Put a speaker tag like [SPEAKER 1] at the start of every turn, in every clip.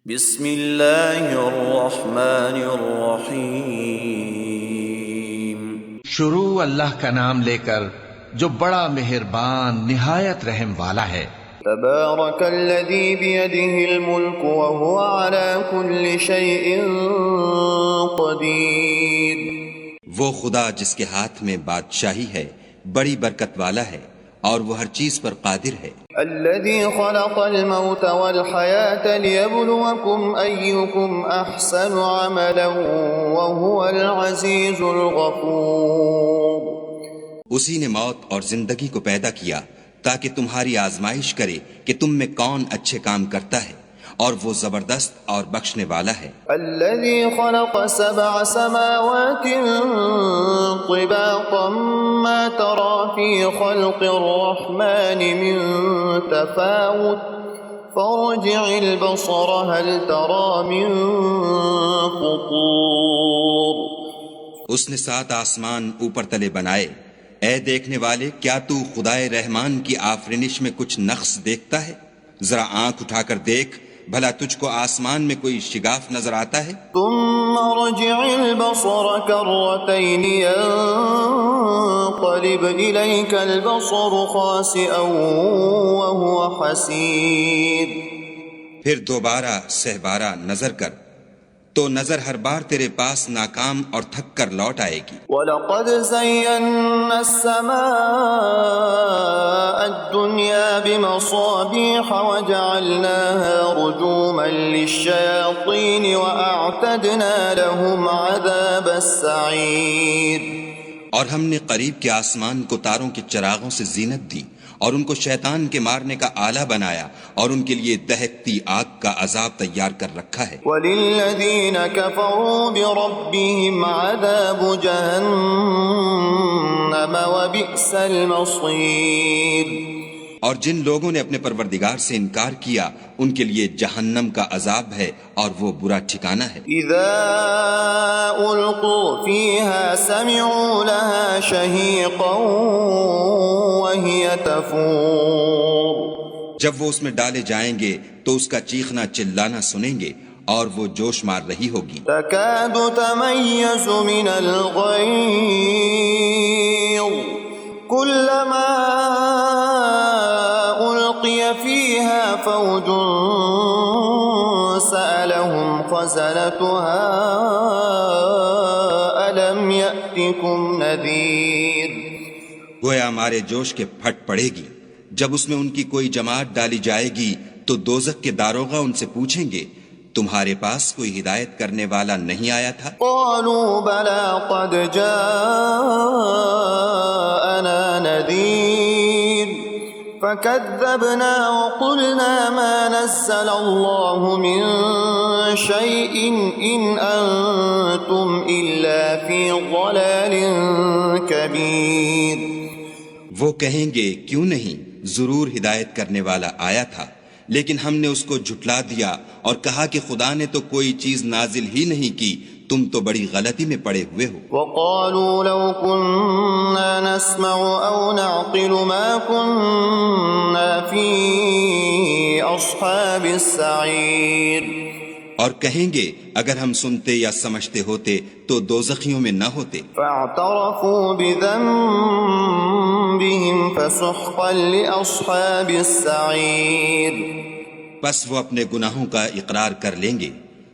[SPEAKER 1] بسم اللہ الرحمن الرحیم۔
[SPEAKER 2] شروع اللہ کا نام لے کر جو بڑا مہربان نہایت رحم والا ہے۔
[SPEAKER 1] تبارک الذی بیدہ الملک وہو علی کل شیء قدیر۔
[SPEAKER 3] وہ خدا جس کے ہاتھ میں بادشاہی ہے بڑی برکت والا ہے اور وہ ہر چیز پر قادر ہے۔
[SPEAKER 1] الذي خلق الموت والحياة ليبلوكم أيكم أحسن عملا وهو العزيز الغفور۔
[SPEAKER 3] اسی نے موت اور زندگی کو پیدا کیا تاکہ تمہاری آزمائش کرے کہ تم میں کون اچھے کام کرتا ہے، اور وہ زبردست اور بخشنے والا ہے۔
[SPEAKER 1] الذي خلق 7 سماوات طباقا ما ترى في خلق الرحمن من تفاوت فارجع البصر هل ترى من فطور۔
[SPEAKER 3] اس نے 7 آسمان اوپر تلے بنائے، اے دیکھنے والے کیا تو خدائے رحمان کی آفرینش میں کچھ نقص دیکھتا ہے؟ ذرا آنکھ اٹھا کر دیکھ، بھلا تجھ کو آسمان میں کوئی شگاف نظر آتا ہے؟
[SPEAKER 1] ثم رجع البصر كرتين ينقلب إليك البصر خاسئا وهو حسير۔
[SPEAKER 3] پھر دوبارہ سہبارہ نظر کر تو نظر ہر بار تیرے پاس ناکام اور تھک کر لوٹ آئے گی۔
[SPEAKER 1] وَلَقَدْ زَيَّنَّا السَّمَاءَ الدُّنْيَا بِمَصَابِيحَ وَجَعَلْنَاهَا رُجُومًا لِلشَّيَاطِينِ وَأَعْتَدْنَا لَهُمْ عَذَابَ السَّعِيرِ۔
[SPEAKER 3] اور ہم نے قریب کے آسمان کو تاروں کے چراغوں سے زینت دی اور ان کو شیطان کے مارنے کا آلہ بنایا اور ان کے لیے دہکتی آگ کا عذاب تیار کر رکھا ہے۔
[SPEAKER 1] وَلِلَّذِينَ كَفَرُوا بِرَبِّهِمْ عَذَابُ جَهَنَّمَ وَبِئْسَ الْمَصِيرُ۔
[SPEAKER 3] اور جن لوگوں نے اپنے پروردگار سے انکار کیا ان کے لیے جہنم کا عذاب ہے اور وہ برا ٹھکانہ ہے۔
[SPEAKER 1] اذا القوا فيها سمعوا لها شهيقا وهي تفور۔
[SPEAKER 3] جب وہ اس میں ڈالے جائیں گے تو اس کا چیخنا چلانا سنیں گے اور وہ جوش مار رہی ہوگی۔
[SPEAKER 1] تكاد تميز من الغيظ كلما ألقي فيها فوج سألهم خزنتها ألم يأتكم نذير۔
[SPEAKER 3] گویا ہمارے جوش کے پھٹ پڑے گی جب اس میں ان کی کوئی جماعت ڈالی جائے گی تو دوزخ کے داروغہ ان سے پوچھیں گے تمہارے پاس کوئی ہدایت کرنے والا نہیں آیا تھا؟
[SPEAKER 1] قالوا بلى قد جاءنا نذير فكذبنا وقلنا ما نزل الله من شيء إن أنتم إلا في ضلال كبير۔
[SPEAKER 3] وہ کہیں گے کیوں نہیں، ضرور ہدایت کرنے والا آیا تھا، لیکن ہم نے اس کو جھٹلا دیا اور کہا کہ خدا نے تو کوئی چیز نازل ہی نہیں کی، تم تو بڑی غلطی میں پڑے ہوئے ہو۔
[SPEAKER 1] وقالوا لو كنا نسمع أو نعقل ما كنا في أصحاب السعير۔
[SPEAKER 3] اور کہیں گے اگر ہم سنتے یا سمجھتے ہوتے تو دوزخیوں میں نہ ہوتے۔
[SPEAKER 1] فاعترفوا بذنبهم فسحقا لأصحاب السعير۔
[SPEAKER 3] پس وہ اپنے گناہوں کا اقرار کر لیں گے،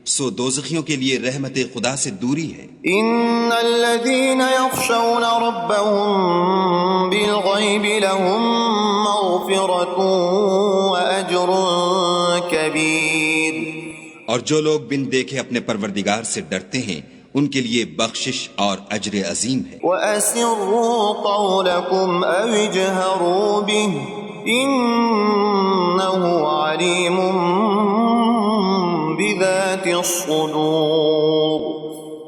[SPEAKER 3] سو دوزخیوں کے لیے رحمت خدا سے دوری ہے۔
[SPEAKER 1] ان الذين يخشون ربهم بالغيب لهم مغفرة وأجر كبير۔
[SPEAKER 3] اور جو لوگ بن دیکھے اپنے پروردگار سے ڈرتے ہیں ان کے لیے بخشش اور اجر عظیم ہے۔
[SPEAKER 1] وَأَسِرُّوا قَوْلَكُمْ أَوِ اجْهَرُوا بِهِ إِنَّهُ عَلِيمٌ بِذَاتِ الصُّدُورِ۔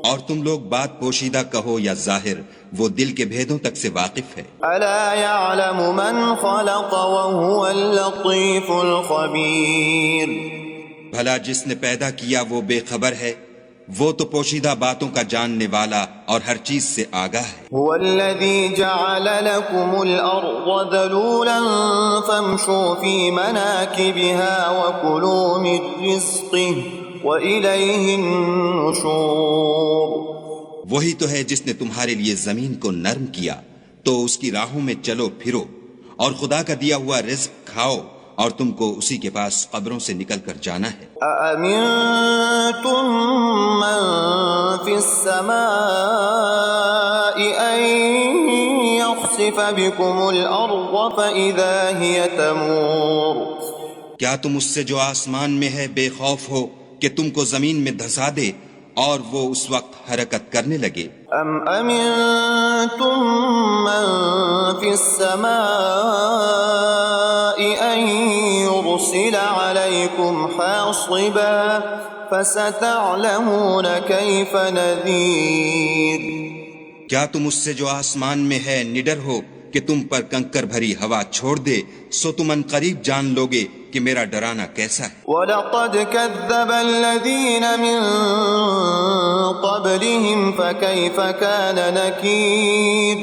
[SPEAKER 3] اور تم لوگ بات پوشیدہ کہو یا ظاہر، وہ دل کے بھیدوں تک سے واقف ہے۔
[SPEAKER 1] أَلَا يَعْلَمُ مَنْ خَلَقَ وَهُوَ اللَّطِيفُ الْخَبِيرُ۔
[SPEAKER 3] بھلا جس نے پیدا کیا وہ بے خبر ہے، وہ تو پوشیدہ باتوں کا جاننے والا اور ہر چیز سے آگاہ ہے۔
[SPEAKER 1] هو الذي جعل لكم الأرض ذلولا فامشوا في مناكبها وكلوا من رزقه وإليه النشور۔
[SPEAKER 3] وہی تو ہے جس نے تمہارے لیے زمین کو نرم کیا تو اس کی راہوں میں چلو پھرو، اور خدا کا دیا ہوا رزق کھاؤ، اور تم کو اسی کے پاس قبروں سے نکل کر جانا ہے۔
[SPEAKER 1] أأمنتم من في السماء أن يخسف بكم الأرض فإذا هي تمور۔
[SPEAKER 3] کیا تم اس سے جو آسمان میں ہے بے خوف ہو کہ تم کو زمین میں دھسا دے اور وہ اس وقت حرکت کرنے لگے؟
[SPEAKER 1] ام امنتم من في السماء ان يرسل عليكم حاصبا فستعلمون كيف نذير۔
[SPEAKER 3] کیا تم اس سے جو آسمان میں ہے نڈر ہو کہ تم پر کنکر بھری ہوا چھوڑ دے، سو تم ان قریب جان لوگے کہ میرا ڈرانا کیسا ہے۔
[SPEAKER 1] وَلَقَدْ كَذَّبَ الَّذِينَ مِن قَبْلِهِمْ فَكَيْفَ كَانَ نَكِيرٌ۔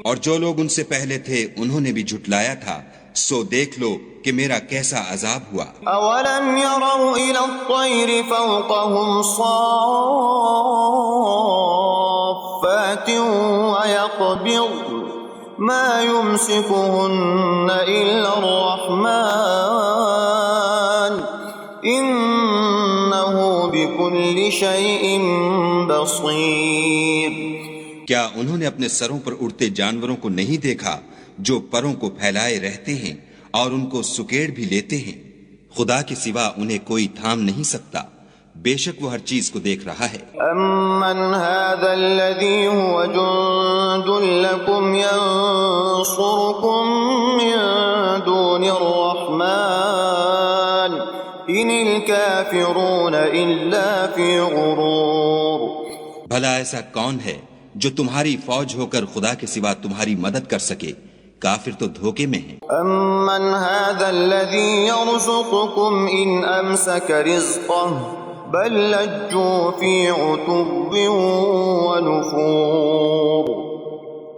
[SPEAKER 3] اور جو لوگ ان سے پہلے تھے انہوں نے بھی جھٹلایا تھا، سو دیکھ لو کہ میرا کیسا عذاب ہوا۔
[SPEAKER 1] أَوَلَمْ يَرَوْا إِلَى الطَّيْرِ فَوْقَهُمْ صَافَّاتٍ وَيَقْبِضْنَ مَا يُمْسِكُهُنَّ إِلَّا الرَّحْمَنُ إِنَّهُ بِكُلِّ شَيْءٍ بَصِيرٌ۔
[SPEAKER 3] کیا انہوں نے اپنے سروں پر اڑتے جانوروں کو نہیں دیکھا جو پروں کو پھیلائے رہتے ہیں اور ان کو سکیڑ بھی لیتے ہیں؟ خدا کے سوا انہیں کوئی تھام نہیں سکتا، بے شک وہ ہر چیز کو دیکھ رہا ہے۔
[SPEAKER 1] أَمَّنْ هَذَا الَّذِي هُوَ جُنْدٌ لَكُمْ يَنْصُرُكُمْ مِنْ دُونِ الرَّحْمَنِ إِنِ الْكَافِرُونَ إِلَّا فِي غُرُورٍ۔
[SPEAKER 3] بھلا ایسا کون ہے جو تمہاری فوج ہو کر خدا کے سوا تمہاری مدد کر سکے؟ کافر تو دھوکے میں ہیں۔
[SPEAKER 1] أَمَّنْ هَذَا الَّذِي يَرْزُقُكُمْ إِنْ أَمْسَكَ رِزْقَهُ بَلْ لَجُّوا فِي عُتُوٍّ وَنُفُورٍ۔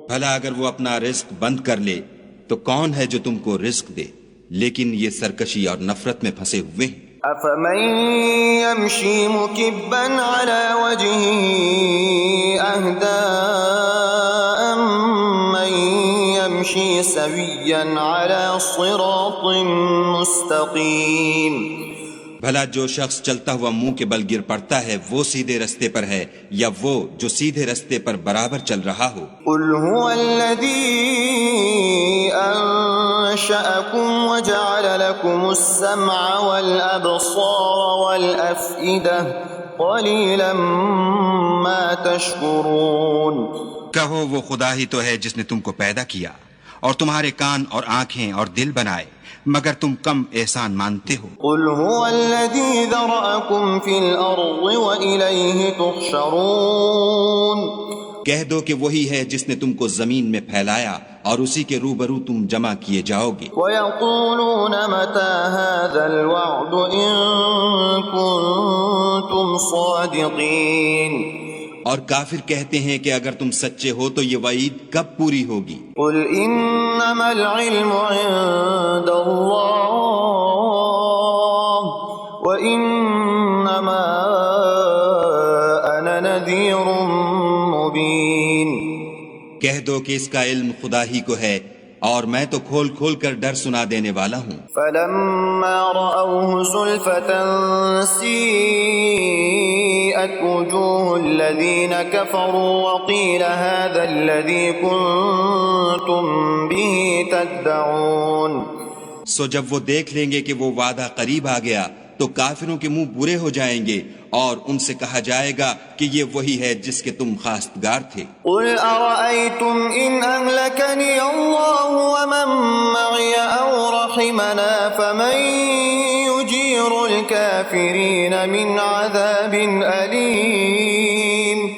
[SPEAKER 3] بھلا اگر وہ اپنا رزق بند کر لے تو کون ہے جو تم کو رزق دے؟ لیکن یہ سرکشی اور نفرت میں پھنسے ہوئے ہیں۔
[SPEAKER 1] أَفَمَن يَمْشِي مُكِبًّا عَلَى وَجْهِهِ أَهْدَىٰ أَمَّن يَمْشِي سَوِيًّا عَلَى صِرَاطٍ مُّسْتَقِيمٍ۔
[SPEAKER 3] بھلا جو شخص چلتا ہوا منہ کے بل گر پڑتا ہے وہ سیدھے رستے پر ہے یا وہ جو سیدھے رستے پر برابر چل رہا ہو؟
[SPEAKER 1] قُلْ هُوَ الَّذِي أَنشَأَكُمْ وَجَعَلَ لَكُمُ السَّمْعَ وَالْأَبْصَارَ وَالْأَفْئِدَةَ قَلِيلًا مَا تَشْكُرُونَ۔
[SPEAKER 3] کہو وہ خدا ہی تو ہے جس نے تم کو پیدا کیا اور تمہارے کان اور آنکھیں اور دل بنائے، مگر تم کم احسان مانتے ہو۔
[SPEAKER 1] قُلْ هُوَ الَّذِي ذَرَأَكُمْ فِي الْأَرْضِ وَإِلَيْهِ تُحْشَرُونَ۔
[SPEAKER 3] کہہ دو کہ وہی ہے جس نے تم کو زمین میں پھیلایا اور اسی کے روبرو تم جمع کیے جاؤ گے۔
[SPEAKER 1] وَيَقُولُونَ مَتَى هَذَا الْوَعْدُ إِن كُنتُمْ صَادِقِينَ۔
[SPEAKER 3] اور کافر کہتے ہیں کہ اگر تم سچے ہو تو یہ وعید کب پوری ہوگی؟
[SPEAKER 1] قُلْ إِنَّمَا الْعِلْمُ عِندَ اللَّهِ وَإِنَّمَا أَنَا نَذِيرٌ مُبِينٌ۔
[SPEAKER 3] کہہ دو کہ اس کا علم خدا ہی کو ہے اور میں تو کھول کھول کر ڈر سنا دینے والا ہوں۔
[SPEAKER 1] فَلَمَّا رَأَوْهُ زُلْفَةً سِيئَتْ وُجُوهُ الَّذِينَ كَفَرُوا وَقِيلَ هَذَا الَّذِي كُنتُم بِهِ تَدَّعُونَ۔
[SPEAKER 3] سو جب وہ دیکھ لیں گے کہ وہ وعدہ قریب آ گیا تو کافروں کے منہ برے ہو جائیں گے اور ان سے کہا جائے گا کہ یہ وہی ہے جس کے تم خواستگار تھے۔
[SPEAKER 1] قُلْ أَرَأَيْتُمْ إِنْ أَهْلَكَنِيَ اللَّهُ وَمَن مَّعِيَ أَوْ رَحِمَنَا فَمَن يُجِيرُ الْكَافِرِينَ مِنْ عَذَابٍ أَلِيمٍ۔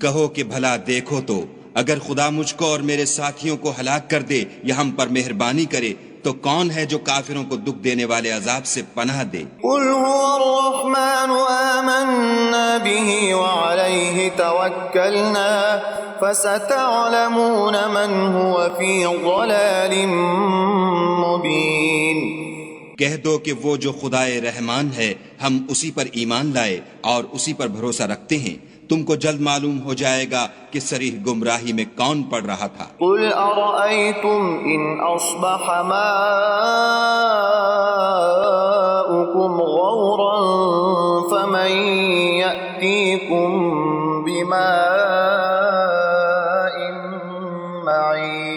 [SPEAKER 3] کہو کہ بھلا دیکھو تو اگر خدا مجھ کو اور میرے ساتھیوں کو ہلاک کر دے یا ہم پر مہربانی کرے تو کون ہے جو کافروں کو دکھ دینے والے عذاب سے پناہ دے؟
[SPEAKER 1] قُلْ هُوَ الرَّحْمَنُ آمَنَّا بِهِ توكلنا فستعلمون من هو في ضلال مبين
[SPEAKER 3] کہہ دو کہ وہ جو خدائے رحمان ہے ہم اسی پر ایمان لائے اور اسی پر بھروسہ رکھتے ہیں، تم کو جلد معلوم ہو جائے گا کہ صریح گمراہی میں کون پڑ رہا تھا۔
[SPEAKER 1] قل أرأيتم إن أصبح ماؤكم غورا فمن يأتيكم بماء معين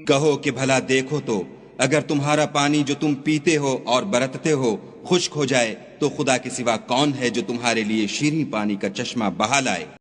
[SPEAKER 3] کہو کہ بھلا دیکھو تو اگر تمہارا پانی جو تم پیتے ہو اور برتتے ہو خشک ہو جائے تو خدا کے سوا کون ہے جو تمہارے لیے شیریں پانی کا چشمہ بہا لائے۔